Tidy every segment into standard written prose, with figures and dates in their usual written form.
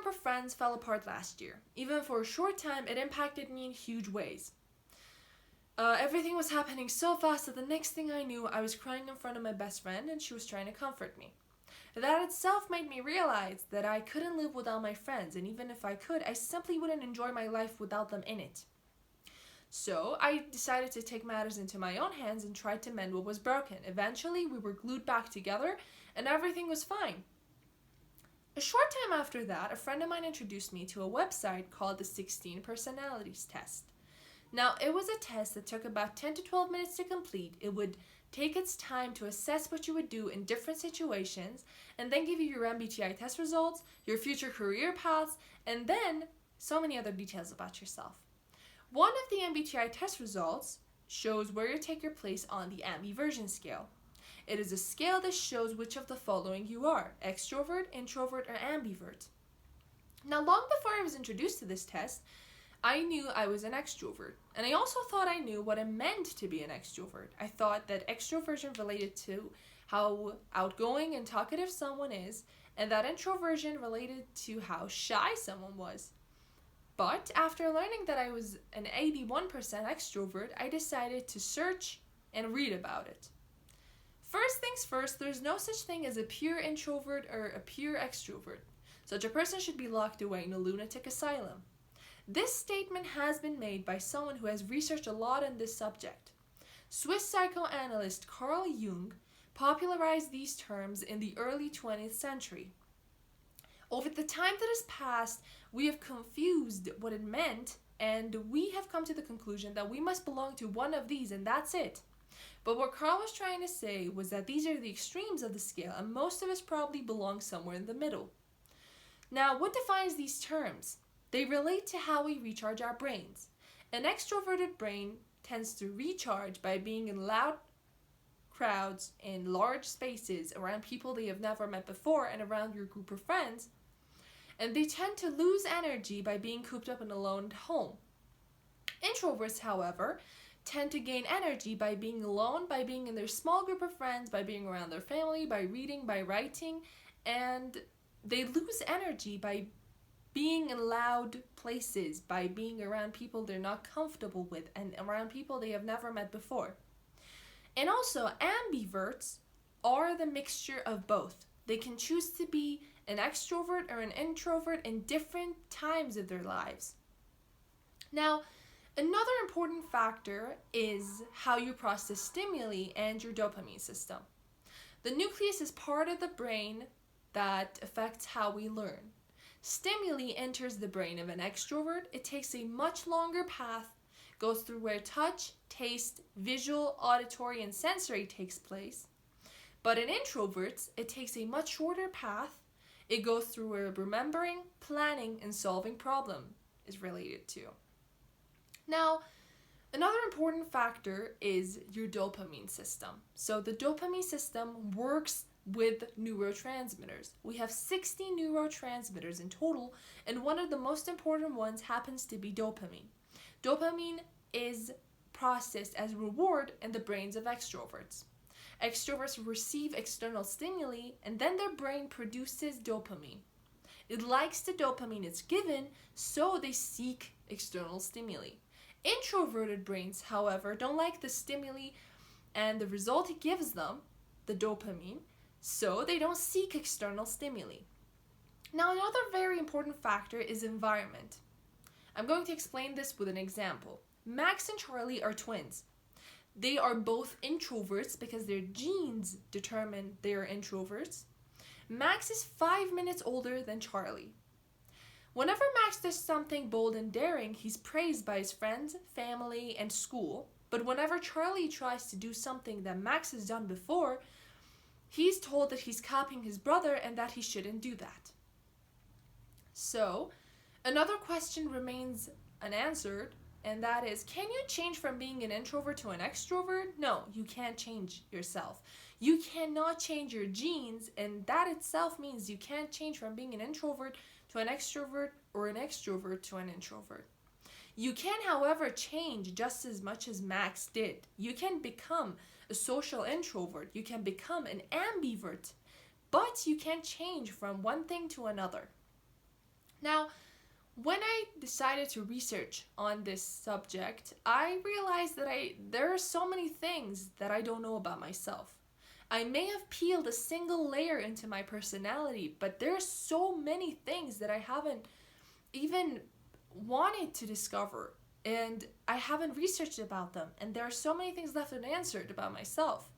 group of friends fell apart last year. Even for a short time, it impacted me in huge ways. Everything was happening so fast that the next thing I knew, I was crying in front of my best friend and she was trying to comfort me. That itself made me realize that I couldn't live without my friends, and even if I could, I simply wouldn't enjoy my life without them in it. So I decided to take matters into my own hands and tried to mend what was broken. Eventually, we were glued back together and everything was fine. A short time after that, a friend of mine introduced me to a website called the 16 Personalities Test. Now, it was a test that took about 10 to 12 minutes to complete. It would take its time to assess what you would do in different situations, and then give you your MBTI test results, your future career paths, and then so many other details about yourself. One of the MBTI test results shows where you take your place on the ambiversion scale. It is a scale that shows which of the following you are: extrovert, introvert, or ambivert. Now, long before I was introduced to this test, I knew I was an extrovert, and I also thought I knew what it meant to be an extrovert. I thought that extroversion related to how outgoing and talkative someone is, and that introversion related to how shy someone was. But after learning that I was an 81% extrovert, I decided to search and read about it. First things first, there's no such thing as a pure introvert or a pure extrovert. Such a person should be locked away in a lunatic asylum. This statement has been made by someone who has researched a lot on this subject. Swiss psychoanalyst Carl Jung popularized these terms in the early 20th century. Over the time that has passed, we have confused what it meant, and we have come to the conclusion that we must belong to one of these, and that's it. But what Carl was trying to say was that these are the extremes of the scale, and most of us probably belong somewhere in the middle. Now, what defines these terms? They relate to how we recharge our brains. An extroverted brain tends to recharge by being in loud crowds in large spaces around people they have never met before and around your group of friends. And they tend to lose energy by being cooped up and alone at home. Introverts, however, tend to gain energy by being alone, by being in their small group of friends, by being around their family, by reading, by writing, and they lose energy by being in loud places, by being around people they're not comfortable with and around people they have never met before. And also, ambiverts are the mixture of both. They can choose to be an extrovert or an introvert in different times of their lives. Now, another important factor is how you process stimuli and your dopamine system. The nucleus is part of the brain that affects how we learn. Stimuli enters the brain of an extrovert. It takes a much longer path, goes through where touch, taste, visual, auditory, and sensory takes place. But in introverts, it takes a much shorter path. It goes through where remembering, planning, and solving problems is related to. Now, another important factor is your dopamine system. So the dopamine system works with neurotransmitters. We have 60 neurotransmitters in total, and one of the most important ones happens to be dopamine. Dopamine is processed as reward in the brains of extroverts. Extroverts receive external stimuli, and then their brain produces dopamine. It likes the dopamine it's given, so they seek external stimuli. Introverted brains, however, don't like the stimuli and the result it gives them, the dopamine, so they don't seek external stimuli. Now, another very important factor is environment. I'm going to explain this with an example. Max and Charlie are twins. They are both introverts because their genes determine they are introverts. Max is 5 minutes older than Charlie. Whenever Max does something bold and daring, he's praised by his friends, family, and school. But whenever Charlie tries to do something that Max has done before, he's told that he's copying his brother and that he shouldn't do that. So, another question remains unanswered, and that is, can you change from being an introvert to an extrovert? No, you can't change yourself. You cannot change your genes, and that itself means you can't change from being an introvert to an extrovert or an extrovert to an introvert. You can, however, change just as much as Max did. You can become a social introvert. You can become an ambivert, but you can't change from one thing to another. Now, when I decided to research on this subject, I realized that there are so many things that I don't know about myself. I may have peeled a single layer into my personality, but there are so many things that I haven't even wanted to discover, and I haven't researched about them, and there are so many things left unanswered about myself.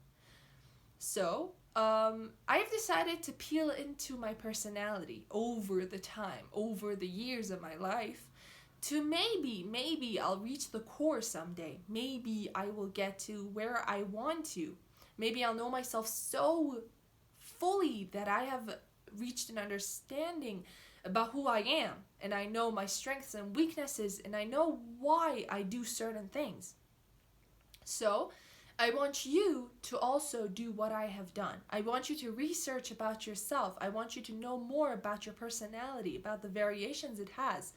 So, I've decided to peel into my personality over the time, over the years of my life, to maybe I'll reach the core someday. Maybe I will get to where I want to. Maybe I'll know myself so fully that I have reached an understanding about who I am, and I know my strengths and weaknesses, and I know why I do certain things. So, I want you to also do what I have done. I want you to research about yourself. I want you to know more about your personality, about the variations it has.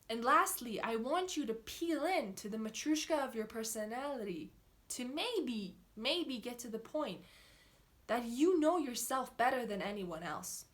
And lastly, I want you to peel into the Matryoshka of your personality to maybe get to the point that you know yourself better than anyone else.